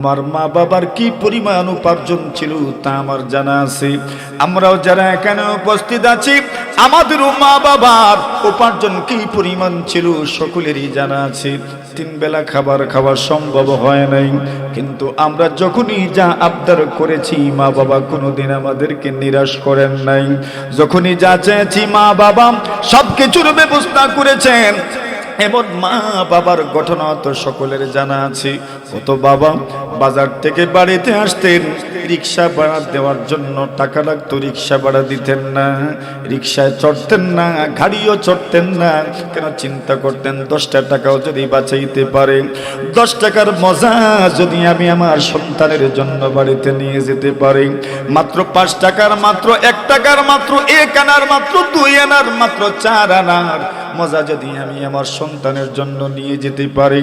আমার মা বাবার কি পরিমাণ উপার্জন ছিল তা আমার জানা আছে। আমরাও যারা এখানে উপস্থিত আছি আমাদেরও মা বাবার উপার্জন কি পরিমাণ ছিল সকলেরই জানা আছে। তিন বেলা খাবার খাওয়া সম্ভব হয় নাই, কিন্তু আমরা যখনই যা আবদার করেছি মা বাবা কোনোদিন আমাদেরকে নিরাশ করেন নাই। যখনই যা চেয়েছি মা বাবা সবকিছুর ব্যবস্থা করেছেন। এমন মা বাবার ঘটনা তো সকলের জানা আছে। কত বাবা বাজার থেকে বাড়িতে আসতেন, রিক্সা ভাড়া দেওয়ার জন্য টাকা লাগতো, রিক্সা ভাড়া দিতেন না, রিক্সায় চড়তেন না, গাড়িও চড়তেন না। কেন? চিন্তা করতেন 10টা টাকাও যদি বাঁচাইতে পারে, 10 টাকার মজা যদি আমি আমার সন্তানের জন্য বাড়িতে নিয়ে যেতে পারি, মাত্র 5 টাকার, মাত্র 1 টাকার, মাত্র 1 আনার, মাত্র 2 আনার, মাত্র 4 আনার মজা যদি আমি আমার সন্তানের জন্য নিয়ে যেতে পারি,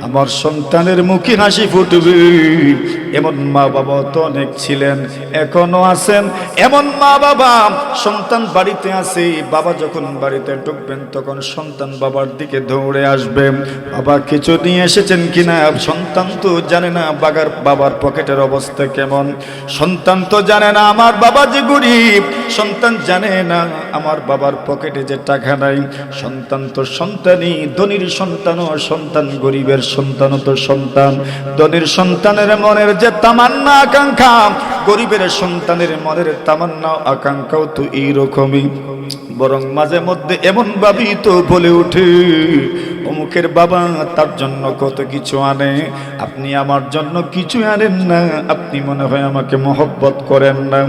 আমার সন্তানের মুখে হাসি ফুটবে। এমন মা বাবা তো অনেক ছিলেন, এখনো আছেন। এমন মা বাবা সন্তান বাড়িতে আছে, বাবা যখন বাড়িতে ঢুকবেন তখন সন্তান বাবার দিকে দৌড়ে আসবে, বাবা কিছু নিয়ে এসেছেন কিনা। সন্তান তো জানে না বাবার পকেটের অবস্থা কেমন, সন্তান তো জানে না আমার বাবা যে গরিব, সন্তান জানে না আমার বাবার পকেটে যে টাকা নাই। সন্তান তো সন্তানই, ধনীর সন্তানও সন্তান, গরিবের সন্তানও তো সন্তান। ধনীর সন্তানের মনের যে তামান্না আকাঙ্ক্ষা, গরিবের সন্তানের মনের তামান্না আকাঙ্ক্ষাও তো এইরকমই। বরং মাঝে মধ্যে এমন ভাবেই তো বলে ওঠে, অমুকের বাবা তার জন্য কত কিছু আনে, আপনি আমার জন্য কিছু আনেন না, আপনি মনে হয় আমাকে মহব্বত করেন না।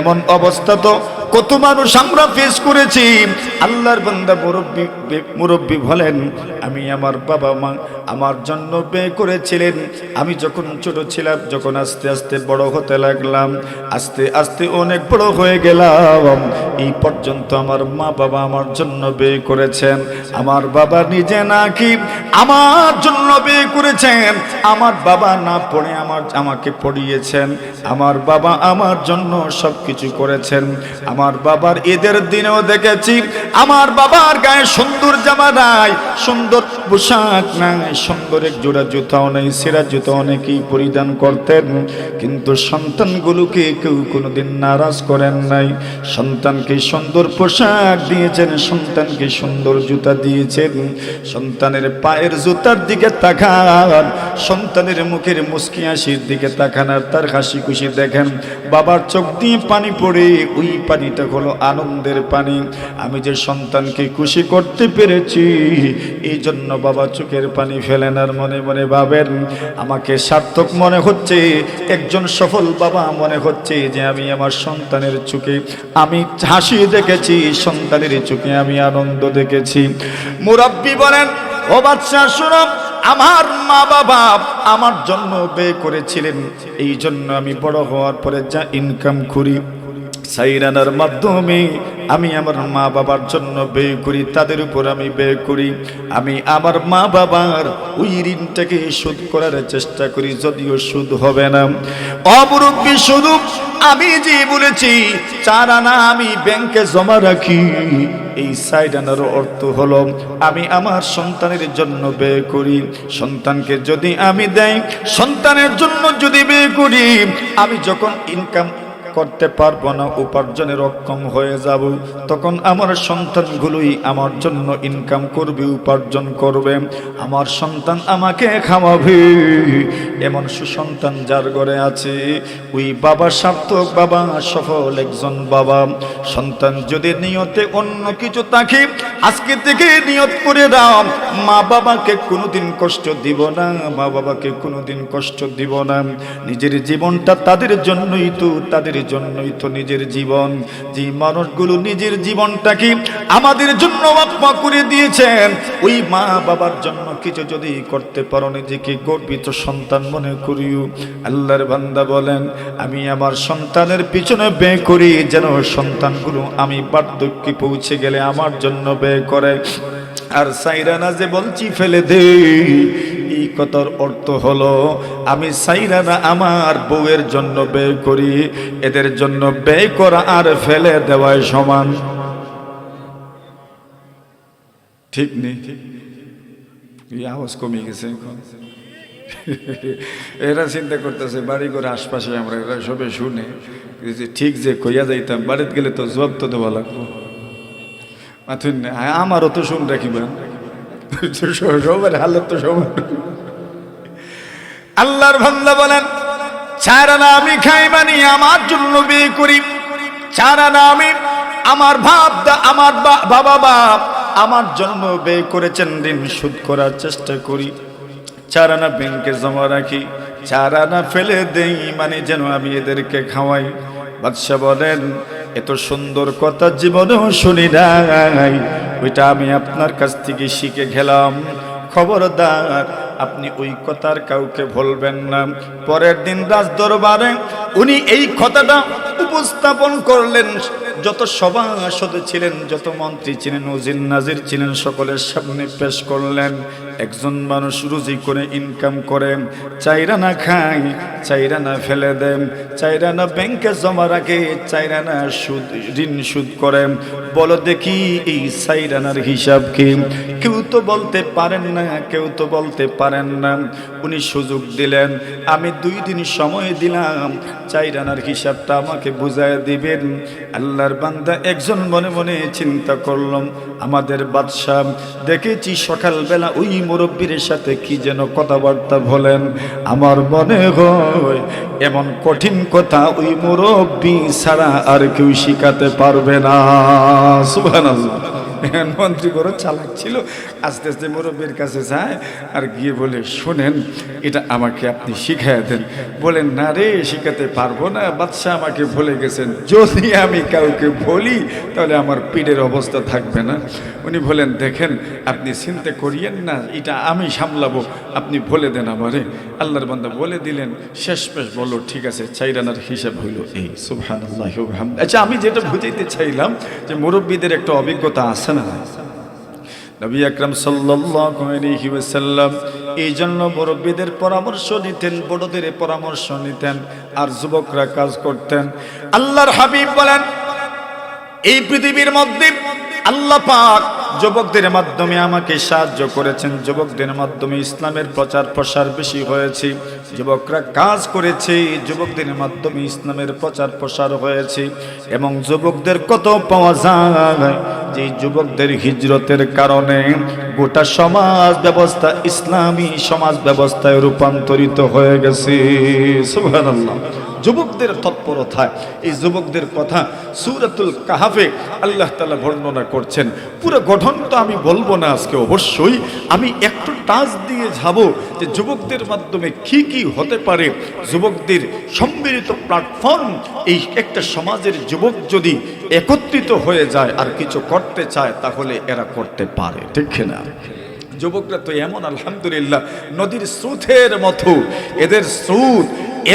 এমন অবস্থা তো কত মানুষ আমরা ফেস করেছি। আল্লাহর বান্দা মুরব্বী বলেন, আমি আমার বাবা মা আমার জন্য ব্যয় করেছিলেন। আমি যখন ছোট ছিলাম, যখন আস্তে আস্তে বড় হতে লাগলাম, আস্তে আস্তে অনেক বড় হয়ে গেলাম, এই পর্যন্ত আমার মা বাবা আমার জন্য ব্যয় করেছেন। আমার বাবা নিজে নাকি আমার জন্য ব্যয় করেছেন, আমার বাবা না পড়ে আমাকে পড়িয়েছেন, আমার বাবা আমার জন্য সবকিছু করেছেন। আমার বাবার ঈদের দিনেও দেখেছি আমার বাবার গায়ে সুন্দর জামা নাই, সুন্দর পোশাক নাই, সুন্দর এক জোড়া জুতাও নেই, সেরা জুতা অনেকেই পরিধান করতেন, কিন্তু সন্তানগুলোকে কেউ কোনোদিন নারাজ করেন নাই। সন্তানকে সুন্দর পোশাক দিয়েছেন, সন্তানকে সুন্দর জুতা দিয়েছেন। সন্তানের পায়ের জুতার দিকে তাকান, সন্তানের মুখের মুস্কি হাসির দিকে তাকান, আর তার হাসি খুশি দেখেন। বাবার চোখ দিয়ে পানি পড়ে, ওই পানিটা হলো আনন্দের পানি। আমি যে সন্তানকে খুশি করতে পেরেছি, এই জন্য বাবা চোখের পানি ফেলেন আর মনে মনে ভাবেন, আমাকে সার্থক মনে হচ্ছে, একজন সফল বাবা মনে হচ্ছে যে আমি আমার সন্তানের চোখে আমি হাসি দেখেছি, সন্তানের চোখে আমি আনন্দ দেখেছি। মুরব্বী বলেন, ও বাচ্চা শোনো, আমার মা বাবা আমার জন্য ব্যয় করেছিলেন, এই জন্য আমি বড় হওয়ার পরে যা ইনকাম করি, সাইরানার মাধ্যমে আমি আমার মা বাবার জন্য ব্যয় করি, তাদের উপর আমি ব্যয় করি। আমি আমার মা বাবার ওই ঋণটাকে শোধ করার চেষ্টা করি, যদিও সুদ হবে না। অমুরব্বী শুধু আমি যে বলেছি 4 আনা আমি ব্যাংকে জমা রাখি, এই 4 আনার অর্থ হলো আমি আমার সন্তানের জন্য ব্যয় করি। সন্তানকে যদি আমি দেই, সন্তানের জন্য যদি ব্যয় করি, আমি যখন ইনকাম করতে পারবো না, উপার্জনের অক্ষম হয়ে যাব, তখন আমার সন্তানগুলোই আমার জন্য ইনকাম করবে, উপার্জন করবে, আমার সন্তান আমাকে খাওয়াবে। এমন সুসন্তান যার ঘরে আছে, ওই বাবা সার্থক বাবা, সফল একজন বাবা। সন্তান যদি নিয়তে অন্য কিছু থাকে, আজকে থেকে নিয়ত করে দাও, মা বাবাকে কোনোদিন কষ্ট দিব না, মা বাবাকে কোনোদিন কষ্ট দিব না। নিজের জীবনটা তাদের জন্যই তো, তাদের জন্যই তো নিজের জীবন। যে মানুষগুলো নিজের জীবনটাকে আমাদের জন্য ওয়াকফ করে দিয়েছেন, ওই মা বাবার জন্য কিছু যদি করতে পারো, নিজেকে গর্বিত সন্তান মনে করিও। আল্লাহর বান্দা বলেন, আমি আমার সন্তানের পিছনে ব্যয় করি, যেন সন্তানগুলো আমি বার্ধক্যে পৌঁছে গেলে আমার জন্য ব্যয় করে। আর সাইরানা যে বলছি ফেলে দে, এই কথার অর্থ হলো আমি সাইরানা আমার বউয়ের জন্য ব্যয় করি, এদের জন্য ব্যয় করা আর ফেলে দেওয়ায় সমান। ঠিক নেই? এই আওয়াজ কমে গেছে এখন। এরা চিন্তা করতেছে বাড়ি করে আশপাশে আমরা এরা সবে শুনে যে ঠিক যে কইয়া যাইতাম বাড়িতে গেলে তো জবাব তো দেওয়া লাগবো মাথুন না আমারও তো শুন রাখিবেন সবার হালত তো সবার আল্লাহর বান্দা বলেন চার আনা আমি খাই মানে আমার জন্য বিয়ে করি চার আনা আমি আমার আমার বাবা বাপ আমার জন্য বিয়ে করেছেন ঋণ শোধ করার চেষ্টা করি চার আনা ব্যাংকে জমা রাখি চার আনা ফেলে দেই মানে যেন আমি এদেরকে খাওয়াই বাদশা বলেন এত সুন্দর কথা জীবনেও শুনি নাই ওইটা আমি আপনার কাছ থেকে শিখে গেলাম খবরদার আপনি ওই কথার কাউকে বলবেন না পরের দিন রাজ দরবারে উনি এই কথাটা উপস্থাপন করলেন যত সভাসদ ছিলেন যত মন্ত্রী ছিলেন উজির নাজির ছিলেন সকলের সামনে পেশ করলেন একজন মানুষ রুজি করে ইনকাম করেন চাইরানা খায় চাইরানা ফেলে দেন চাইরানা ব্যাংকে জমা রাখে চাইরানা সুদ ঋণ সুদ করেন বলো দেখি এই চাইরানার হিসাব কি কেউ তো বলতে পারেন না কেউ তো বলতে পারেন না উনি সুযোগ দিলেন আমি 2 দিন সময় দিলাম চাইরানার হিসাবটা আমাকে বুঝায় দিবেন আল্লাহর বান্দা একজন মনে মনে চিন্তা করলাম আমাদের বাদশা দেখেছি সকালবেলা ওই মুরব্বীর সাথে কি যেন কথাবার্তা বলেন আমার মনে হয় এমন কঠিন কথা ওই মুরব্বী ছাড়া আর কেউ শিখাতে পারবে না সুবহানাল্লাহ মন্ত্রী বড় চালাক ছিল আস্তে আস্তে মুরব্বীর কাছে যায় আর গিয়ে বলে শোনেন এটা আমাকে আপনি শিখাইয়া দেন বলেন না রে শিখাতে পারবো না বাদশা আমাকে বলে গেছেন যদি আমি কাউকে বলি তাহলে আমার পিঠের অবস্থা থাকবে না উনি বলেন দেখেন আপনি চিন্তা করিয়েন না এটা আমি সামলাবো আপনি বলে দেন আমারে আল্লাহর বান্দা বলে দিলেন শেষমেশ বলল ঠিক আছে চাইরানার হিসাব হইল এই সুবহানাল্লাহ আচ্ছা আমি যেটা বুঝাইতে চাইলাম যে মুরব্বীদের একটা অভিজ্ঞতা আছে না নবী আকরাম সাল্লাল্লাহু আলাইহি ওয়াসাল্লাম এই জন্য মুরব্বীদের পরামর্শ নিতেন বড়দের পরামর্শ নিতেন আর যুবকরা কাজ করতেন আল্লাহর হাবিব বলেন এই পৃথিবীর মধ্যে আল্লাহ পাক যুবকদের মাধ্যমে আমাকে সাহায্য করেছেন যুবকদের মাধ্যমে ইসলামের প্রচার প্রসার বেশি হয়েছে যুবকরা কাজ করেছে যুবকদের মাধ্যমে ইসলামের প্রচার প্রসার হয়েছে এবং যুবকদের কত পাওয়া যায় যে যুবকদের হিজরতের কারণে গোটা সমাজ ব্যবস্থা ইসলামী সমাজ ব্যবস্থায় রূপান্তরিত হয়ে গেছে সুবহানাল্লাহ যুবকদের তৎপরতায় এই যুবকদের কথা সূরাতুল কাহাফে আল্লাহ তাআলা বর্ণনা করছেন পুরো গঠন তো আমি বলবো না আজকে অবশ্যই আমি একটু টাচ দিয়ে যাব যে যুবকদের মাধ্যমে কি কি হতে পারে যুবকদের সম্মিলিত প্ল্যাটফর্ম এই একটা সমাজের যুবক যদি একত্রিত হয়ে যায় আর কিছু করতে চায় তাহলে এরা করতে পারে ঠিক না যুবকরা তো এমন আলহামদুলিল্লাহ নদীর স্রোতের মতো এদের স্রোত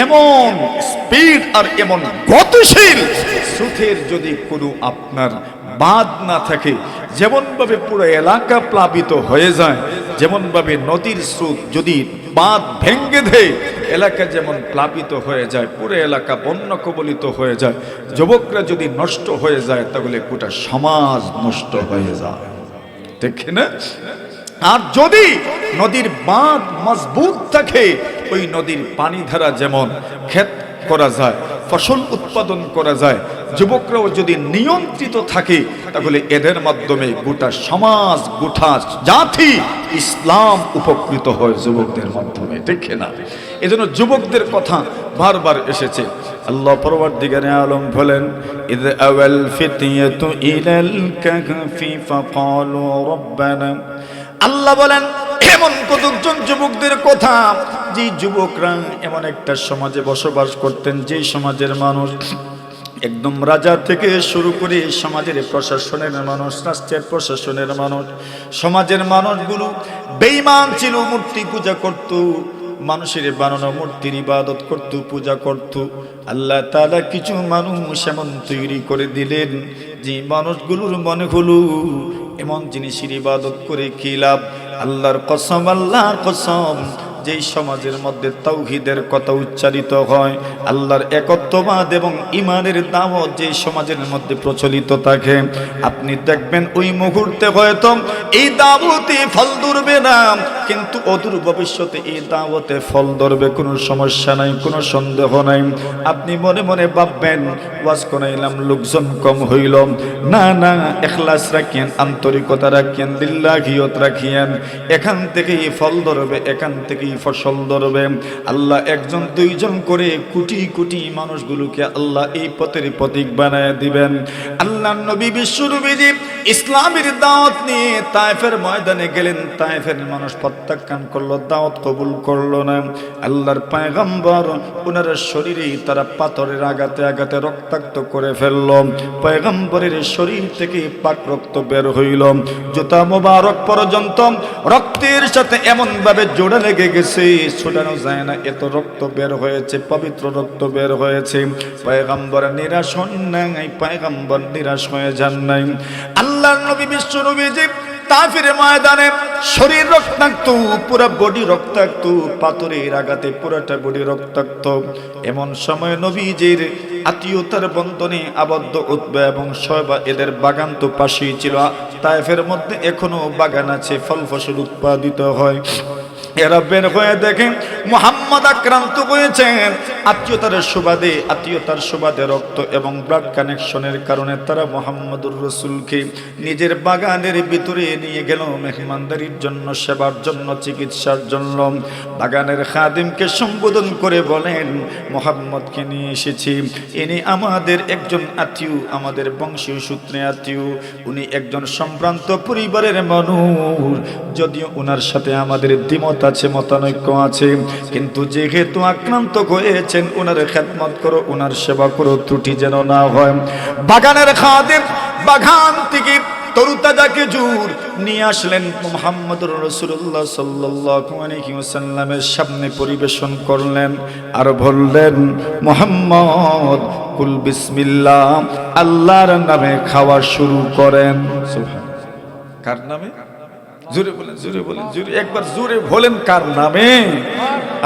এমন স্পিড আর এমন গতিশীল স্রোতের যদি কোনো আপনার বাঁধ না থাকে যেমন ভাবে পুরো এলাকা প্লাবিত হয়ে যায় যেমন ভাবে নদীর স্রোত যদি বাঁধ ভেঙে দেয় এলাকা যেমন প্লাবিত হয়ে যায় পুরো এলাকা বন্যা কবলিত হয়ে যায় যুবকরা যদি নষ্ট হয়ে যায় তাহলে গোটা সমাজ নষ্ট হয়ে যায় ঠিক না আর যদি নদীর বাঁধ মজবুত থাকে ওই নদীর পানি ধারা যেমন ক্ষেত করা যায় ফসল উৎপাদন করা যায় যুবকরাও যদি নিয়ন্ত্রিত থাকে তাহলে এদের মাধ্যমে গোটা সমাজ গোটা জাতি ইসলাম উপকৃত হয় যুবকদের মাধ্যমে ঠিক না এজন্য যুবকদের কথা বারবার এসেছে আল্লাহ পরওয়ারদিগারে আলম বলেন ইদ আওয়াল ফিতয়াতু ইলাল কাহফি ফাকালু রাব্বানা আল্লাহ বলেন এমন কতজন যুবকদের কথা যে যুবকরা এমন একটা সমাজে বসবাস করতেন যে সমাজের মানুষ একদম রাজা থেকে শুরু করে সমাজের প্রশাসনের মানুষ রাষ্ট্রের প্রশাসনের মানুষ সমাজের মানুষগুলো বেঈমান ছিল মূর্তি পূজা করত মানুষের বানানো মূর্তির ইবাদত করত পূজা করত আল্লাহ তাআলা কিছু মানুষ এমন তৈরি করে দিলেন যে মানুষগুলোর মনে হলো এমন জিনিসের ইবাদত করে কি লাভ আল্লাহর কসম যেই সমাজের মধ্যে তাওহীদের কথা উচ্চারিত হয়, আল্লাহর একত্ববাদ এবং ঈমানের দাওয়াত যেই সমাজের মধ্যে প্রচলিত থাকে, আপনি দেখবেন ওই মুহূর্তে হয়তো এই দাওয়াতে ফল ধরবে না, কিন্তু অদূর ভবিষ্যতে এই দাওয়াতে ফল ধরবে, কোনো সমস্যা নাই, কোনো সন্দেহ নাই। আপনি মনে মনে ভাববেন ওয়াজ করাইলাম লোকজন কম হইল, না না, ইখলাস রাখিয়েন, আন্তরিকতা রাখিয়েন, লিল্লাহিয়ত রাখিয়েন, এখান থেকেই ফল ধরবে, এখান থেকেই ফসল ধরবে। আল্লাহ একজন দুইজন করে কোটি কোটি মানুষগুলোকে আল্লাহ এই পথের প্রতীক বানায় দিবেন। আল্লাহ নবী বিশ্বনবীজি ইসলামের দাওয়াত নিয়ে তায়েফের ময়দানে গেলেন, তায়েফের মানুষ প্রত্যাখ্যান করলো, দাওয়াত কবুল করলো না। আল্লাহর পয়গম্বর ওনার শরীরে তারা পাথরের আঘাতে আঘাতে রক্তাক্ত করে ফেলল, পয়গম্বরের শরীর থেকে পাক রক্ত বের হইল, জুতা মোবারক পর্যন্ত রক্তের সাথে এমন ভাবে জোড়া লেগে গেছে, ছোটানো যায় না, এত রক্ত বের হয়েছে, পবিত্র রক্ত বের হয়েছে। পয়গম্বর নিরাশ হন নাই, পয়গম্বর নিরাশ হয়ে যান নাই। আল্লাহর নবী বিশ্ব নবীজি তায়েফের ময়দানে শরীর রক্তাক্ত, পুরো বডি রক্তাক্ত, পাথরের আঘাতে পুরোটা বডি রক্তাক্ত। এমন সময় নবীজির আত্মীয়তার বন্ধনে আবদ্ধ উতবা এবং শয়বা, এদের বাগান তো পাশেই ছিল, তায়েফের মধ্যে এখনো বাগান আছে, ফল ফসল উৎপাদিত হয়। এরা বের হয়ে দেখে মুহাম্মদ আক্রান্ত হয়েছেন। আত্মীয়তার সুবাদে রক্ত এবং ব্লাড কানেকশনের কারণে তারা মুহাম্মদুর রাসূলকে নিজের বাগানের ভিতরে নিয়ে গেল মেহমানদারির জন্য, সেবার জন্য, চিকিৎসার জন্য। বাগানের খাদিমকে সম্বোধন করে বলেন, মুহাম্মদকে নিয়ে এসেছি, ইনি আমাদের একজন আত্মীয়, আমাদের বংশীয় সূত্রে আত্মীয়, উনি একজন সম্ভ্রান্ত পরিবারের মানুষ, যদিও উনার সাথে আমাদের দ্বিমত আছে, মতানৈক্য আছে, কিন্তু যেহেতু আক্রান্ত হয়েছেন উনার খেদমত করো, উনার সেবা করো, ত্রুটি যেন না হয়। বাগানের খাদিম বাগান থেকে তরুতাজা খেজুর নিয়ে আসলেন, মুহাম্মদুর রাসূলুল্লাহ সাল্লাল্লাহু আলাইহি ওয়াসাল্লামের সামনে পরিবেশন করলেন আর বললেন, মুহাম্মদ কুল বিসমিল্লাহ, আল্লাহর নামে খাওয়া শুরু করেন। সুবহানাল্লাহ। কার নামে? জোরে বলেন, জোরে বলেন, জোরে একবার জোরে বলেন, কার নামে?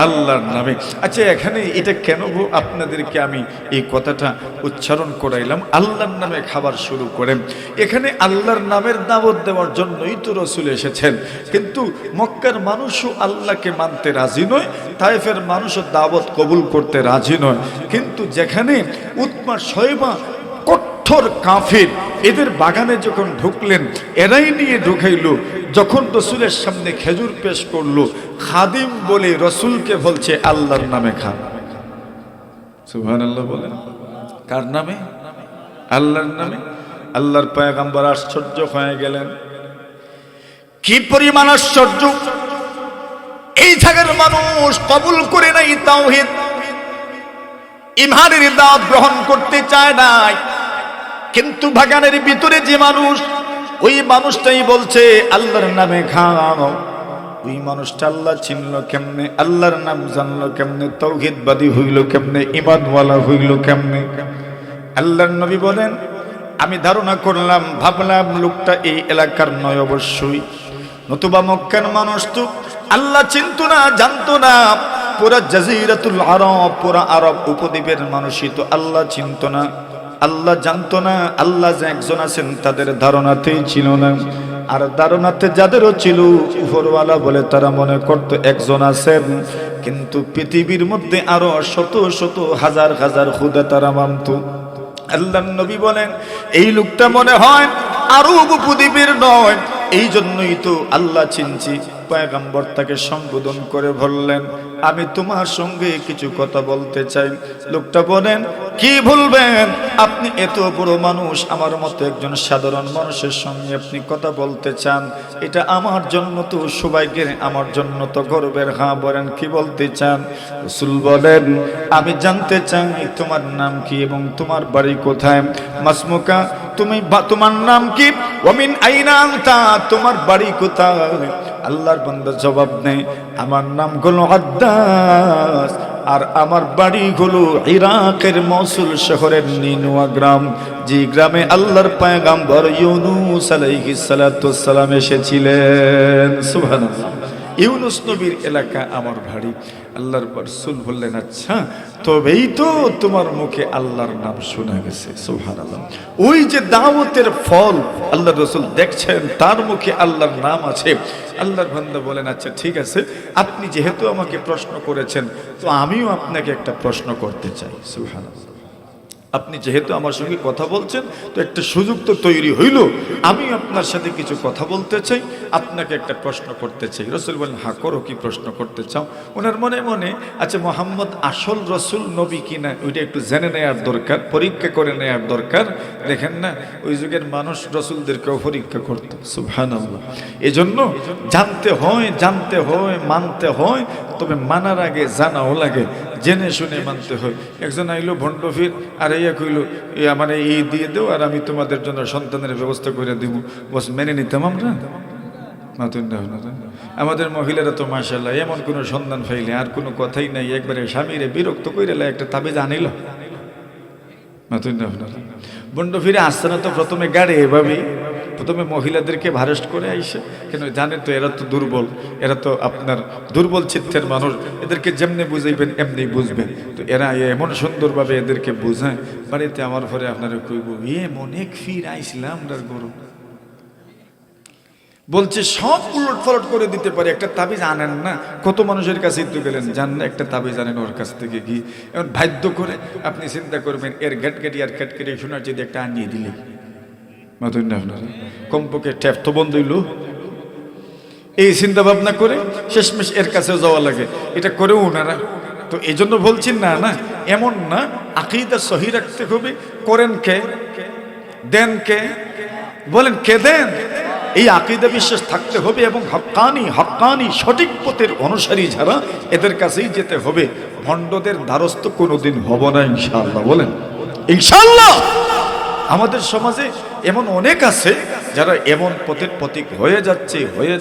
আল্লাহর নামে। আচ্ছা, এখানে এটা কেন আপনাদেরকে আমি এই কথাটা উচ্চারণ করাইলাম, আল্লাহর নামে খাবার শুরু করেন? এখানে আল্লাহর নামের দাওয়াত দেওয়ার জন্যই তো রাসূল এসেছেন, কিন্তু মক্কার মানুষও আল্লাহকে মানতে রাজি নয়, তায়েফের মানুষও দাওয়াত কবুল করতে রাজি নয়। কিন্তু যেখানে উতবা শয়বা কঠোর কাফির, এদের বাগানে যখন ঢুকলেন, এরাই নিয়ে ঢুকাইল, যখন রসুলের সামনে খেজুর পেশ করলো, খাদিম বলে রসুলকে বলছে আল্লাহর নামে খান। সুবহানাল্লাহ বলেন। কার নামে? আল্লাহর নামে। আল্লাহর পয়গম্বর আশ্চর্য হয়ে গেলেন, কি পরিমাণ আশ্চর্য! এই জায়গার মানুষ কবুল করে নাই তাওহীদ, ঈমানের দাওয়াত গ্রহণ করতে চায় নাই, কিন্তু বাগানের ভিতরে যে মানুষ, ওই মানুষটাই বলছে আল্লাহর নামে খাও। ওই মানুষটা আল্লাহ চিনল কেমনে, আল্লাহর নাম জানলো কেমনে, তাওহীদবাদী হইল কেমনে, ঈমানওয়ালা হইল কেমনে? আল্লাহর নবী বলেন, আমি ধারণা করলাম, ভাবলাম লোকটা এই এলাকার নয় অবশ্যই, নতুবা মক্কার মানুষ তো আল্লাহ চিনতো না, জানতো না। পুরা জাজিরাতুল আরব, পুরা আরব উপদ্বীপের মানুষই তো আল্লাহ চিনতো না, আল্লাহ জানতো না। আল্লাহ যে একজন আছেন তাদের ধারণাতেই ছিল না, আর ধারণাতে যাদেরও ছিল, উপরওয়ালা বলে তারা মনে করতো একজন আছেন, কিন্তু পৃথিবীর মধ্যে আরো শত শত হাজার হাজার খুদা তারা মানত। আল্লাহর নবী বলেন, এই লোকটা মনে হয় আরব উপদ্বীপের নয়, এই জন্যই তো আল্লাহ চিনছি। পয়গম্বর তাকে সম্বোধন করে বললেন, আমি তোমার সঙ্গে কিছু কথা বলতে চাই। লোকটা বলেন, কি বলবেন? আপনি এত বড় মানুষ, আমার মতো একজন সাধারণ মানুষের সঙ্গে আপনি কথা বলতে চান, এটা আমার জন্য তো সৌভাগ্যের, আমার জন্য তো গর্বের। হ্যাঁ বলেন, কি বলতে চান? রাসূল বলেন, আমি জানতে চাই তোমার নাম কি এবং তোমার বাড়ি কোথায়। মাসমুকা, তোমার নাম কি? ওয়ামিন আইনা আনতা, তোমার বাড়ি কোথায়? আল্লাহর বান্দা জবাব নেই, আমার নাম হলো আদ্দাস, আর আমার বাড়ি হলো ইরাকের মসুল শহরের নিনুয়া গ্রাম, যে গ্রামে আল্লাহর পয়গম্বর ইউনূস আলাইহিস সালাতু ওয়াস সালাম এসেছিলেন। সুবহানাল্লাহ। ইউনুস নবীর এলাকা আমার বাড়ি। আল্লাহর রাসূল বললেন, আচ্ছা তবেই তো তোমার মুখে আল্লাহর নাম শোনা গেছে। সুবহানাল্লাহ। ওই যে দাওয়াতের ফল আল্লাহর রাসূল দেখছেন, তার মুখে আল্লাহর নাম আছে। আল্লাহর বান্দা বলেন, আচ্ছা ঠিক আছে, আপনি যেহেতু আমাকে প্রশ্ন করেছেন, তো আমিও আপনাকে একটা প্রশ্ন করতে চাই। সুবহানাল্লাহ। আপনি যেহেতু আমার সঙ্গে কথা বলছেন, তো একটা সুযোগ তো তৈরি হইল, আমি আপনার সাথে কিছু কথা বলতে চাই, আপনাকে একটা প্রশ্ন করতে চাই। রাসূল বলেন, হ্যাঁ করো, কি প্রশ্ন করতে চাও? ওনার মনে মনে, আচ্ছা মোহাম্মদ আসল রসুল নবী কিনা ওইটা একটু জেনে নেওয়ার দরকার, পরীক্ষা করে নেওয়ার দরকার। দেখেন না, ওই যুগের মানুষ রসুলদেরকেও পরীক্ষা করত। সুবহানাল্লাহ। এজন্য জানতে হয়, মানতে হয়, তবে মানার আগে জানাও লাগে, জেনে শুনে মানতে হয়। একজন আইলো ভণ্ডফির, আর ইয়া কইল মানে এই দিয়ে দেও আর আমি তোমাদের জন্য সন্তানের ব্যবস্থা করে দিব, বস মেনে নিতাম আমরা? আমাদের মহিলারা তো মাশাআল্লাহ এমন কোনো সন্ধান পাইলে আর কোনো কথাই নাই, একবারে স্বামীরে বিরক্ত কইরা একটা তাবিজ আনিল। ভণ্ডফিরে আসছে না তো প্রথমে গাড়ি এভাবেই, প্রথমে মহিলাদেরকে ভারেস্ট করে আইসে, কেন জানেন তো এরা তো দুর্বল, এরা তো আপনার দুর্বল চিত্তের মানুষ, এদেরকে যেমনি বুঝাইবেন এমনি বুঝবে। তো এরা এমন সুন্দরভাবে এদেরকে বুঝায়, বাড়িতে আমার পরে আপনারা কইব এমন এক ফির আইসলাম গরম বলছে সব উলট পালট করে দিতে পারে, একটা তাবিজ আনেন না। কত মানুষের কাছে তো গেলেন, জান না একটা তাবিজ আনেন ওর কাছ থেকে কি এমন বাধ্য করে। আপনি চিন্তা করবেন এর ঘাটকাটি আর ঘাটকাটি শোনার যদি একটা আনিয়ে দিলে কমপক্ষে ট্যাপ তো বন্ধ হইল, এই চিন্তা ভাবনা করে শেষমেশ এর কাছে যাওয়া লাগে, এটা করেও ওনারা। তো এই জন্য বলছি না না এমন না, আকীদা সহি রাখতে হবে। করেন কে, দেন কে, বলেন কে দেন? এই আকীদা বিশ্বাস থাকতে হবে এবং হক্কানি সঠিক পথের অনুসারী যারা, এদের কাছেই যেতে হবে। ভণ্ডদের দ্বারস্থ কোনোদিন হব না ইনশাআল্লাহ। বলেন ইনশাআল্লাহ। আমাদের সমাজে এমন অনেক আছে যারা এমন পথের প্রতীক হয়ে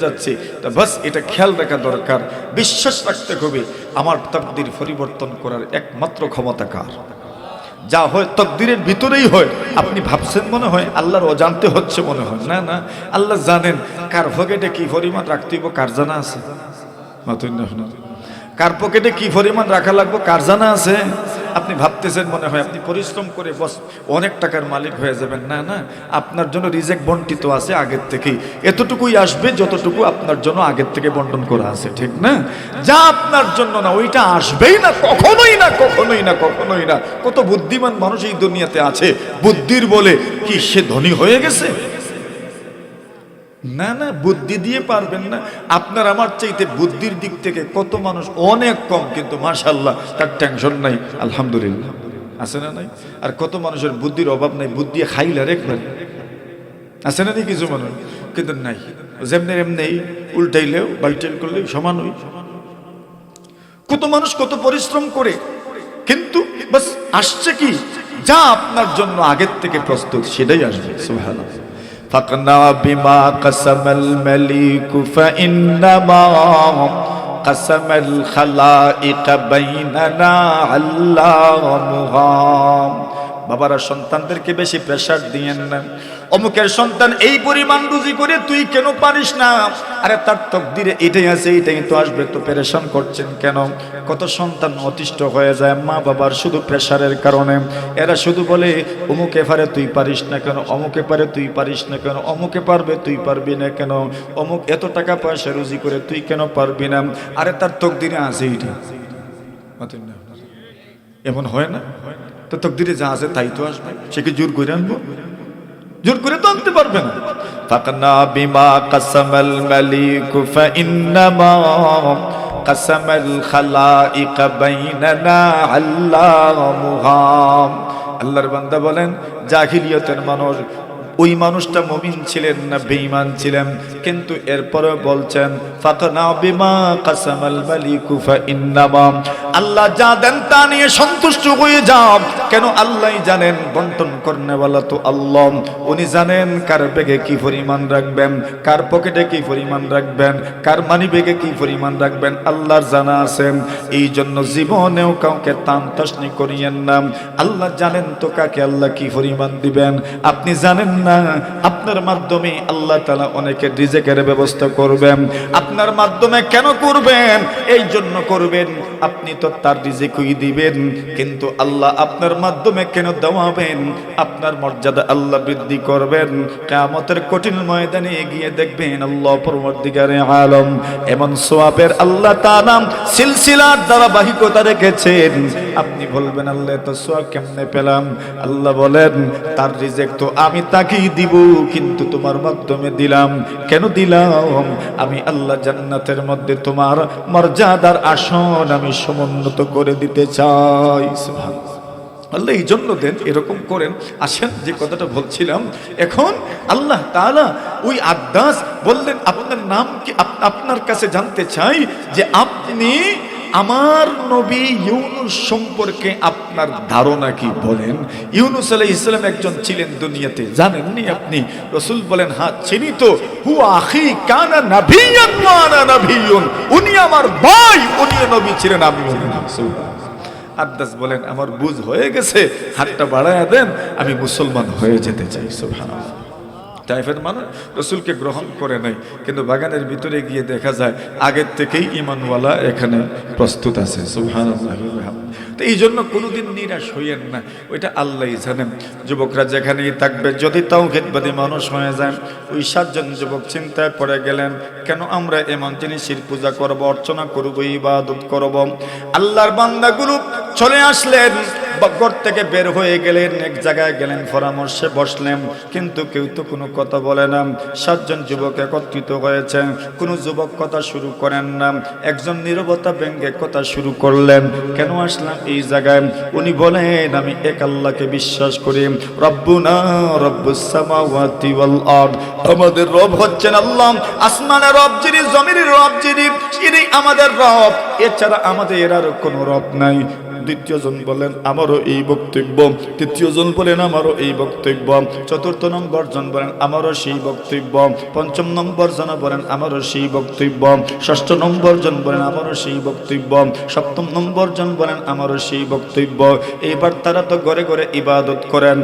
যাচ্ছে। তা বাস এটা খেয়াল রাখা দরকার, বিশ্বাস রাখতে হবে আমার তাকদীর পরিবর্তন করার একমাত্র ক্ষমতা কার? যা হয় তাকদীরের ভিতরেই হয়। আপনি ভাবছেন মনে হয় আল্লাহর অজান্তে হচ্ছে মনে হয়, না না, আল্লাহ জানেন কার পকেটে কি পরিমাণ রাখতে হইব কার জানা আছে। কার পকেটে কি পরিমাণ রাখা লাগবে কার জানা আছে। আপনি ভাবতেছেন মনে হয় আপনি পরিশ্রম করে বস অনেক টাকার মালিক হয়ে যাবেন, না না, আপনার জন্য রিজেক বন্টিত আছে আগের থেকেই। এতটুকুই আসবে যতটুকু আপনার জন্য আগের থেকে বন্টন করা আছে, ঠিক না? যা আপনার জন্য না ওইটা আসবেই না, কখনোই না। কত বুদ্ধিমান মানুষ এই দুনিয়াতে আছে, বুদ্ধির বলে কি সে ধনী হয়ে গেছে? না না, বুদ্ধি দিয়ে পারবেন না। আপনার আমার চাইতে বুদ্ধির দিক থেকে কত মানুষ অনেক কম, কিন্তু মাশাআল্লাহ তার টেনশন নাই, আলহামদুলিল্লাহ, আছে না নাই? আর কত মানুষের বুদ্ধির অভাব নাই, বুদ্ধি খাইলার একবার আছে না কিছু মানুষ, কিন্তু নাই, যেমনি এমনি উল্টাইলেও বাল্টাইল করলেও সমান হই। কত মানুষ কত পরিশ্রম করে, কিন্তু বাস আসছে কি, যা আপনার জন্য আগের থেকে প্রস্তুত সেটাই আসবে। সুবহানাল্লাহ। فَقْنَا بِمَا قَسَمَ الْمَلِيكُ فَإِنَّمَا قَسَمَ الْخَلَائِقَ بَيْنَنَا عَلَّامُهَا। বাবারা সন্তানদেরকে বেশি প্রেসার দিয়েন না। অমুকের সন্তান এই পরিমাণ রুজি করে তুই কেন পারিস না? আরে তার তাকদীরে এটাই আছে, এটাই তো আসবে, তো পেরেশান করছেন কেন? কত সন্তান অতিষ্ঠ হয়ে যায় মা বাবার শুধু প্রেসারের কারণে। এরা শুধু বলে অমুকে পারে তুই পারিস না কেন, অমুকে পারে তুই পারিস না কেন, অমুকে পারবে তুই পারবি না কেন, অমুক এত টাকা পয়সা রুজি করে তুই কেন পারবি না? আরে তার তাকদীরে আছে এইটা, এমন হয় না? তো তাকদীরে যা আছে তাই তো আসবে, সে কি জোর করে আনবো? জোর করে তো আনতে পারবে না। ফাকনা বিমা কাসামাল মালিকু ফাইন্নামা কাসামাল খালাইক বাইনানা আল্লামুহা। আল্লাহর বান্দা বলেন জাহিলিয়াতের মানুষ, ওই মানুষটা মুমিন ছিলেন না বেঈমান ছিলেন, কিন্তু এরপরে বলছেন ফাকনা বিমা কাসামাল মালিকু ফাইন্নামা, আল্লাহ যা দেন তা নিয়ে সন্তুষ্ট হয়ে যাও। কেন আল্লাহই জানেন, বন্টন করনেওয়ালা তো আল্লাহ। উনি জানেন কার ব্যাগে কি পরিমাণ রাখবেন, কার পকেটে কি পরিমাণ রাখবেন, কার মানি ব্যাগে কি পরিমাণ রাখবেন, আল্লাহর জানা আছে। এই জন্য জীবনেও কাউকে টান টাসনি করিয়েন না। আল্লাহ জানেন তো কাকে আল্লাহ কি পরিমাণ দিবেন, আপনি জানেন না। আপনার মাধ্যমে আল্লাহ তাআলা অনেকের রিজিকের ব্যবস্থা করবেন। আপনার মাধ্যমে কেন করবেন? এই জন্য করবেন আপনি তো তার রিজিকই দিবেন, কিন্তু আল্লাহ আপনার মাধ্যমে কেন দেওয়াবেন? আপনার মর্যাদা আল্লাহ বৃদ্ধি করবেন। কিয়ামতের কঠিন ময়দানে গিয়ে দেখবেন আল্লাহ পরবর্তীকারে আলম এমন সওয়াবের আল্লাহ তাআলা সিলসিলার ধারাবাহিকতা রেখেছেন। আপনি বলবেন আল্লাহ এত সওয়াব কেমনে পেলাম? আল্লাহ বলেন তার রিজিক তো আমি তাকেই দিব, কিন্তু তোমার মাধ্যমে দিলাম। কেন দিলাম? আমি আল্লাহ জান্নাতের মধ্যে তোমার মর্যাদার আসন আমি সমুন্নত করে দিতে চাই। সুবহানাল্লাহ। আল্লাহ এই জন্য দেন, এরকম করেন। আসেন যে কথাটা বলছিলাম, এখন আল্লাহ তাআলা ওই আদ্দাস বললেন আপনার নাম কি, আপনার কাছে জানতে চাই যে আপনি আমার নবী ইউনুস সম্পর্কে আপনার ধারণা কি বলেন। ইউনুস আলাইহিস সালাম একজন ছিলেন দুনিয়াতে, জানেননি আপনি? রাসূল বলেন হ্যাঁ চিনি তো। হুয়া আখি কানা নাবিয়্যান ওয়া আনা নাবিয়্যুন, উনি আমার ভাই, উনি নবী ছিলেন, আমিও নবী। আদ্দাস বলেন আমার বুঝ হয়ে গেছে, হাতটা বাড়ায়া দেন, আমি মুসলমান হয়ে যেতে চাই। সুবহানাল্লাহ। তাইফের মানুষ রসুলকে গ্রহণ করে নাই, কিন্তু বাগানের ভিতরে গিয়ে দেখা যায় আগের থেকেই ঈমানওয়ালা এখানে প্রস্তুত আছে। সুবহানাল্লাহ। তো এই জন্য কোনোদিন নিরাশ হইয়েন না, ওইটা আল্লাহই জানেন। যুবকরা যেখানেই থাকবে যদি তাওহীদবাদী মানুষ হয়ে যায়, ওই 7 জন যুবক চিন্তায় পড়ে গেলেন কেন আমরা এমন জিনিসের পূজা করব, অর্চনা করব, ইবাদত করব। আল্লাহর বান্দাগুলো চলে আসলেন, ঘর থেকে বের হয়ে গেলেন, এক জায়গায় গেলেন, পরামর্শে বসলেন, কিন্তু কেউ তো কোনো কথা বলে না। 7 জন যুবক একত্রিত হয়েছে, কোনো যুবক কথা শুরু করেন না। একজন নীরবতা ভেঙে কথা শুরু করলেন, কেন আসলাম এই জায়গায়? উনি বলেন আমি এক আল্লাহকে বিশ্বাস করি, রব্বুনা রব্বুস সামাওয়াতি ওয়াল আরদ, আমাদের রব হচ্ছেন আল্লাহ, আসমানের রব যিনি, জমিনের রব যিনি, তিনি আমাদের রব, এছাড়া আমাদের আর কোনো রব নাই। দ্বিতীয় জন বলেন আমারও এই বক্তব্য, তৃতীয় জন বলেন আমারও এই বক্তব্য, চতুর্থ নম্বর জন বলেন আমারও সেই বক্তব্য, পঞ্চম নম্বর জন বলেন আমারও সেই বক্তব্য, ষষ্ঠ নম্বর জন বলেন আমারও সেই বক্তব্য, সপ্তম নম্বর জন বলেন আমারও সেই বক্তব্য। এইবার তারা তো ঘরে ঘরে ইবাদত করেন।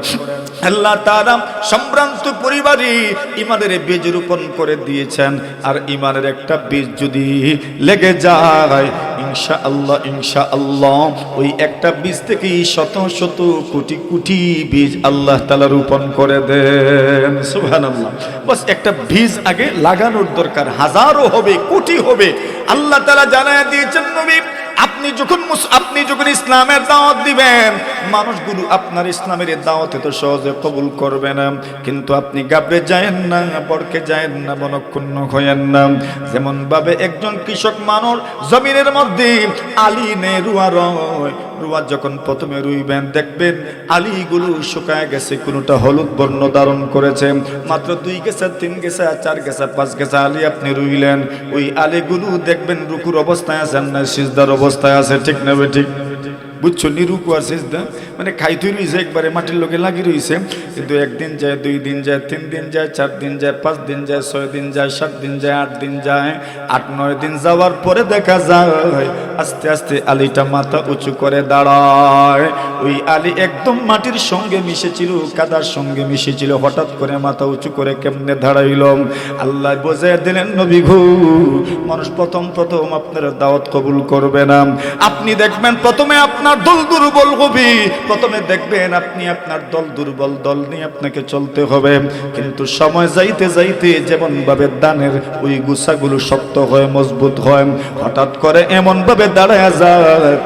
আল্লাহ তাআলা সম্ভ্রান্ত পরিবারই ইমানের বীজ রোপণ করে দিয়েছেন, আর ইমানের একটা বীজ যদি লেগে যায় ইনশাআল্লাহ ইনশাআল্লাহ ওই একটা বীজ থেকে শত শত কোটি কোটি বীজ আল্লাহ তাআলা রোপণ করে দেন। সুবহানাল্লাহ। বাস একটা বীজ আগে লাগানোর দরকার, হাজারো হবে, কোটি হবে। আল্লাহ তাআলা জানায় দিয়েছেন নবী আপনি যখন ইসলামের দাওয়াত দিবেন, মানুষগুলো আপনার ইসলামের দাওয়াতে তো সহজে কবুল করবে না, কিন্তু আপনি গাবড়ে যায়েন না, বরকে যায়েন না, মনক্ষুণ্ণ হয়েন না। যেমন ভাবে একজন কৃষক মানুষ জমিনের মধ্যে আলি নে রুয়া রয়, রুয়া যখন প্রথমে রুইবেন দেখবেন আলিগুলো শুকায় গেছে, কোনোটা হলুদ বর্ণ ধারণ করেছে। মাত্র 2 গেছা 3 গেছা 4 গেছা 5 গেছা আলি আপনি রুইলেন, ওই আলিগুলো দেখবেন রুকুর অবস্থায় আছেন না সিজদার অবস্থায় আছে, ঠিক না ঠিক? বুঝছো? নিরুকু আর সিজদা মানে খাইতে রইছে, একবারে মাটির লোকে লাগি রইছে, কিন্তু 1 দিন যায়, 2 দিন যায়, 3 দিন যায়, 4 দিন যায়, 5 দিন যায়, 6 দিন যায়, 7 দিন যায়, 8 দিন যায়, 8-9 দিন যাওয়ার পরে দেখা যায় আস্তে আস্তে আলিটা মাথা উঁচু করে দাঁড়ায়। ওই আলি একদম মাটির সঙ্গে মিশেছিল, কাদার সঙ্গে মিশেছিল, হঠাৎ করে মাথা উঁচু করে কেমনে দাঁড়াইল? আল্লাহ বোঝায় দিলেন নবী গো, মানুষ প্রথম আপনার দাওয়াত কবুল করবে না। আপনি দেখবেন প্রথমে আপনার দল দুর্বল হবে, প্রথমে দেখবেন আপনি আপনার দল দুর্বল, দল নিয়ে আপনাকে চলতে হবে, কিন্তু সময় যাইতে যাইতে যেমন ভাবে ধানের ওই গুছাগুলো শক্ত হয়, মজবুত হয়, হঠাৎ করে এমন ভাবে দাঁড়ায় যায়,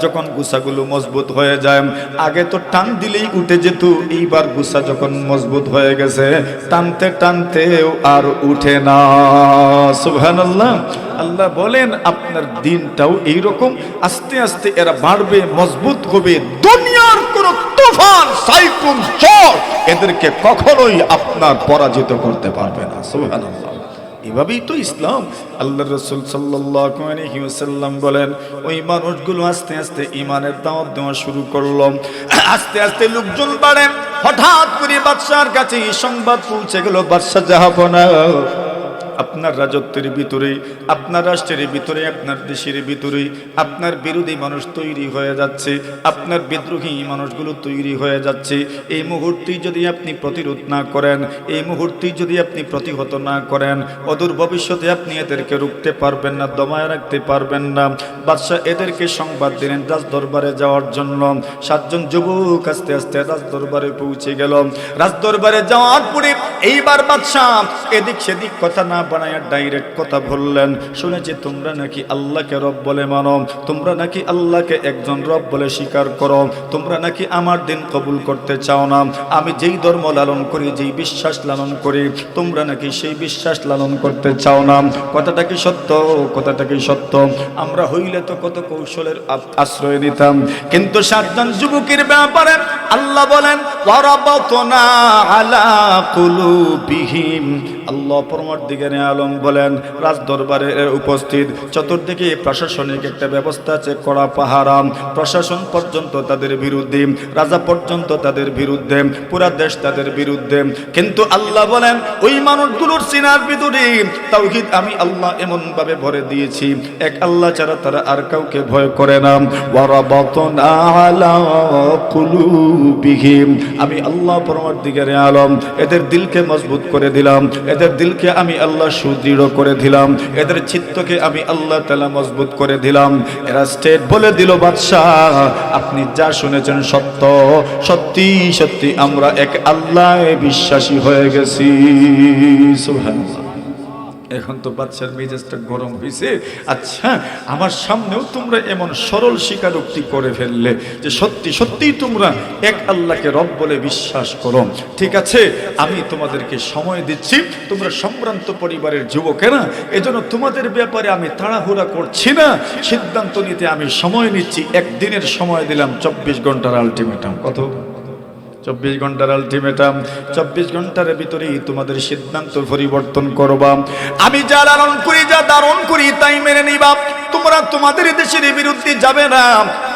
যখন গুছাগুলো মজবুত হয়ে যায়, আগে তো টান দিলেই উঠে যেত, এইবার গুছা যখন মজবুত হয়ে গেছে টানতে টানতেও আর উঠে না। সুবহানাল্লাহ। আল্লাহ বলেন আপনার দিনটাও এইরকম আস্তে আস্তে এরা বাড়বে, মজবুত হবে, দুনিয়ার কোন তুফান, সাইক্লোন, ঝড় এদেরকে কখনোই আপনার পরাজিত করতে পারবে না। সুবহানাল্লাহ। এভাবেই তো ইসলাম। আল্লাহ রাসূল সাল্লাল্লাহু আলাইহি ওয়াসাল্লাম বলেন, ওই মানুষগুলো আস্তে আস্তে ঈমানের দাওয়াত দেওয়া শুরু করলো। আস্তে আস্তে লোকজন বাড়ে। হঠাৎ করে বাদশার কাছে এই সংবাদ পৌঁছে গেল, বাদশা জাহাপনা, আপনার রাজত্বের ভিতরে, আপনার রাষ্ট্রের ভিতরে, আপনার দেশের ভিতরে আপনার বিরোধী মানুষ তৈরি হয়ে যাচ্ছে, আপনার বিদ্রোহী মানুষগুলো তৈরি হয়ে যাচ্ছে। এই মুহূর্তেই যদি আপনি প্রতিরোধ না করেন, এই মুহূর্তেই যদি আপনি প্রতিহত না করেন, অদূর ভবিষ্যতে আপনি এদেরকে রুখতে পারবেন না, দমায় রাখতে পারবেন না। বাদশাহ এদেরকে সংবাদ দিলেন রাজ দরবারে যাওয়ার জন্য। 7 জন যুবক আস্তে আস্তে রাজ দরবারে পৌঁছে গেল। রাজ দরবারে যাওয়ার পরে এইবার বাদশাহ এদিক সেদিক কথা না বানায়া ডাইরেক্ট কথা বললেন, শুনেছি তোমরা নাকি আল্লাহকে রব বলে মানো, তোমরা নাকি আল্লাহকে একজন রব বলে স্বীকার করো, তোমরা নাকি আমার দিন কবুল করতে চাও না, আমি যেই ধর্ম লালন করি, যেই বিশ্বাস লালন করি, তোমরা নাকি সেই বিশ্বাস লালন করতে চাও না। কথাটা কি সত্য? কথাটা কি সত্য? আমরা হইলে তো কত কৌশলের আশ্রয় নিতাম, কিন্তু 7 জন যুবকের ব্যাপারে আল্লাহ বলেন ওয়ারাবাতনা আলা কুলুবিহিম। আল্লাহ পরমার্দিগারে আলম বলেন, রাজ দরবারে উপস্থিত, চতুর্দিকে প্রশাসনিক একটা ব্যবস্থা আছে, কড়া পাহারা, প্রশাসন পর্যন্ত তাদের বিরুদ্ধে, রাজা পর্যন্ত তাদের বিরুদ্ধে, পুরা দেশ তাদের বিরুদ্ধে। কিন্তু আল্লাহ বলেন ওই মানুষগুলোর সিনার ভিতরে তাওহীদ আমি আল্লাহ এমন ভাবে ভরে দিয়েছি, এক আল্লাহ ছাড়া তারা আর কাউকে ভয় করে না। ওয়ারাবাতনা আলা কুলুবিহিম, আমি আল্লাহ পরমার্দিগারে আলম এদের দিলকে মজবুত করে দিলাম, এদের দিলকে আমি আল্লাহ সুদৃঢ় করে দিলাম, এদের চিত্তকে আমি আল্লাহ তাআলা মজবুত করে দিলাম। এরা স্টেট বলে দিল, বাদশাহ আপনি যা শুনেছেন সত্য, সত্যি সত্যি আমরা এক আল্লাহ বিশ্বাসী হয়ে গেছি। সুবহানাল্লাহ। এখন তো বাদশার মেজাজটা গরম হয়েছে। আচ্ছা, আমার সামনেও তোমরা এমন সরল স্বীকারোক্তি করে ফেললে যে সত্যি সত্যি তোমরা এক আল্লাহকে রব বলে বিশ্বাস করো, ঠিক আছে, আমি তোমাদেরকে সময় দিচ্ছি, তোমরা সম্ভ্রান্ত পরিবারের যুবকেরা, এজন্য তোমাদের ব্যাপারে আমি তাড়াহুড়া করছি না, সিদ্ধান্ত নিতে আমি সময় নিচ্ছি। একদিনের সময় দিলাম, 24 ঘন্টার আলটিমেটাম। কত? 24 ঘন্টার আলটিমেটাম। 24 ঘন্টার ভিতরেই তোমাদের সিদ্ধান্ত পরিবর্তন করবা। আমি যা লালন করি, যা ধারণ করি, তাই মেনে নিবা। তোমরা তোমাদের দেশের বিরুদ্ধে যাবে না।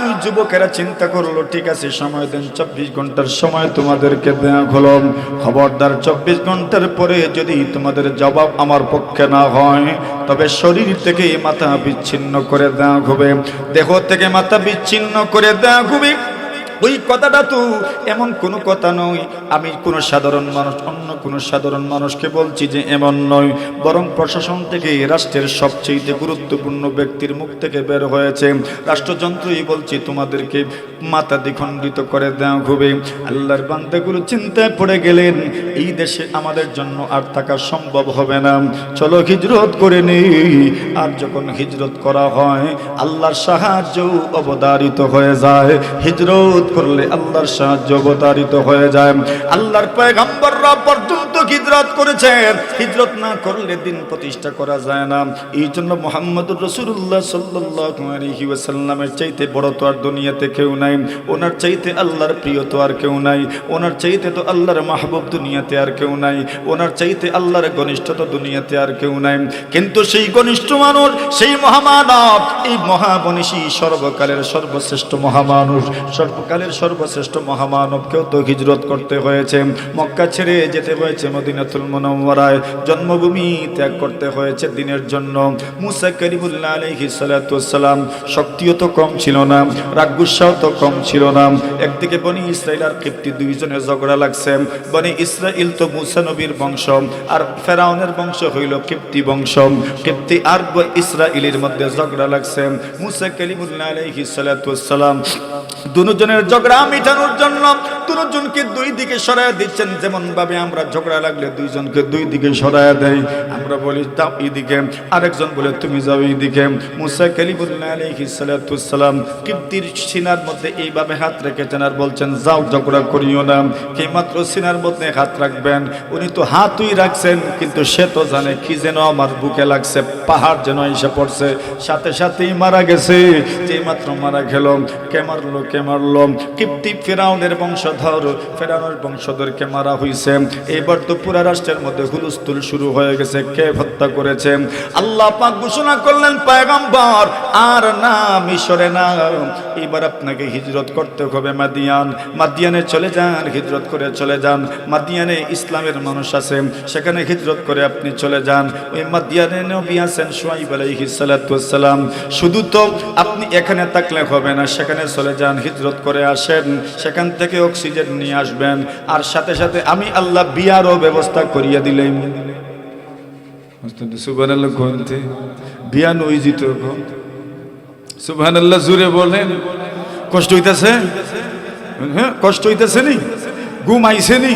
ওই যুবকেরা চিন্তা করলো, ঠিক আছে সময় দেন, 24 ঘন্টার সময় তোমাদেরকে দেয়া হলো। খবরদার 24 ঘন্টার পরে যদি তোমাদের জবাব আমার পক্ষে না হয়, তবে শরীর থেকে মাথা বিচ্ছিন্ন করে দেওয়া হবে, দেহ থেকে মাথা বিচ্ছিন্ন করে দেওয়া হবে। ওই কথাটা তো এমন কোনো কথা নয়, আমি কোনো সাধারণ মানুষ অন্য কোনো সাধারণ মানুষকে বলছি যে এমন নয়, বরং প্রশাসন থেকে রাষ্ট্রের সবচেয়ে গুরুত্বপূর্ণ ব্যক্তির মুখ থেকে বের হয়েছে। রাষ্ট্রযন্ত্রই বলছি তোমাদেরকে মাথা দ্বিখণ্ডিত করে দেওয়া হবে। আল্লাহর বান্দাগুলো চিন্তায় পড়ে গেলেন, এই দেশে আমাদের জন্য আর থাকা সম্ভব হবে না, চলো হিজরত করে নেই। আর যখন হিজরত করা হয়, আল্লাহর সাহায্য অবধারিত হয়ে যায়। হিজরত করলে আল্লাহর সাহায্য অবতারিত হয়ে যায়। আল্লাহর পয়গম্বররা পর্যন্ত হিজরত করেছেন, হিজরত না করলে দিন প্রতিষ্ঠা করা যায় না। এই জন্য মুহাম্মদুর রাসূলুল্লাহ সাল্লাল্লাহু আলাইহি ওয়াসাল্লামের চাইতে বড় তো আর দুনিয়াতে কেউ নাই, ওনার চাইতে আল্লাহর প্রিয় তো আর কেউ নাই, ওনার চাইতে তো আল্লাহর মাহবুব দুনিয়াতে আর কেউ নাই, ওনার চাইতে আল্লাহর ঘনিষ্ঠ তো দুনিয়াতে আর কেউ নাই। কিন্তু সেই ঘনিষ্ঠ মানুষ, সেই মহামানব, এই মহাবনিশী, সর্বকালের সর্বশ্রেষ্ঠ মহামানুষ, সর্বকালের সর্বশ্রেষ্ঠ মহামানবকেও তো হিজরত করতে হয়েছে, মক্কা ছেড়ে যেতে হয়েছে মদিনাতুল মুনাওয়ারায়, জন্মভূমি ত্যাগ করতে হয়েছে দিনের জন্য। মুসা কালিমুল্লাহ আলাইহিস সালাতু ওয়াস সালাম শক্তিও তো কম ছিল না, রাগগুসাও তো কম ছিল না। একদিকে বনি ইসরাইল আর কিপ্তি দুইজনের ঝগড়া লাগছে। বনি ইসরাইল তো মুসা নবীর বংশ, আর ফেরাউনের বংশ হইল কিপ্তি বংশ। কিপ্তি আর ইসরাইলের মধ্যে ঝগড়া লাগছে। মুসা কালিমুল্লাহ আলাইহিস সালাতু ওয়াস সালাম দুজনের ঝগড়া মিটানোর জন্য দুজনকে দুই দিকে সরায় দিচ্ছেন। যেমন ভাবে আমরা ঝগড়া লাগলে দুইজনকে দুই দিকে সরায় দেই, আমরা বলি যাও এইদিকে, আরেকজন বলে তুমি যাও এইদিকে। মুসা কালিমুল্লাহ আলাইহিস সালাতু ওয়াস সালাম কিপ্তির সিনার মধ্যে এইভাবে হাত রেখেছেন আর বলছেন যাও ঝগড়া করিও না। কে মাত্র সিনার মধ্যে হাত রাখবেন, উনি তো হাতই রাখছেন, কিন্তু সে তো জানে কি যেন আমার বুকে লাগছে, পাহাড় যেন এসে পড়ছে, সাথে সাথেই মারা গেছে। যেই মাত্র মারা গেল, কে মারলো কে মারলো? কিপ্তি ফিরাউনের বংশধর বংশধর ফেরাউনের বংশধরকে মারা হয়েছে। এবার তো পুরা রাষ্ট্রের মধ্যে হুলস্থুল শুরু হয়ে গেছে, কে হত্যা করেছে। আল্লাহ পাক ঘোষণা করলেন, পয়গম্বর আর না মিশরে না, এবার আপনাকে হিজরত করতে হবে মাদিয়ান। মাদিয়ানে চলে যান, হিজরত করে চলে যান। মাদিয়ানে ইসলামের মানুষ আছে, সেখানে হিজরত করে আপনি চলে যান। ওই মাদিয়ানে নবী আছেন শুআইব আলাইহিস সালাতু ওয়াস সালাম। শুধু তো আপনি এখানে থাকলে হবে না, সেখানে চলে যান, হিজরত করে আসেন, সেখান থেকে অক্সিজেন নিয়ে আসবেন। আর সাথে সাথে আমি আল্লাহ বিয়ারও ব্যবস্থা করিয়ে দিলেন। সুবহানাল্লাহ, কোনতে বিয়া নই জিত সুবহানাল্লাহ, জুড়ে বলেন। কষ্ট হইতেছে? হ্যাঁ, কষ্ট হইতেছে নি? ঘুম আইছে নি?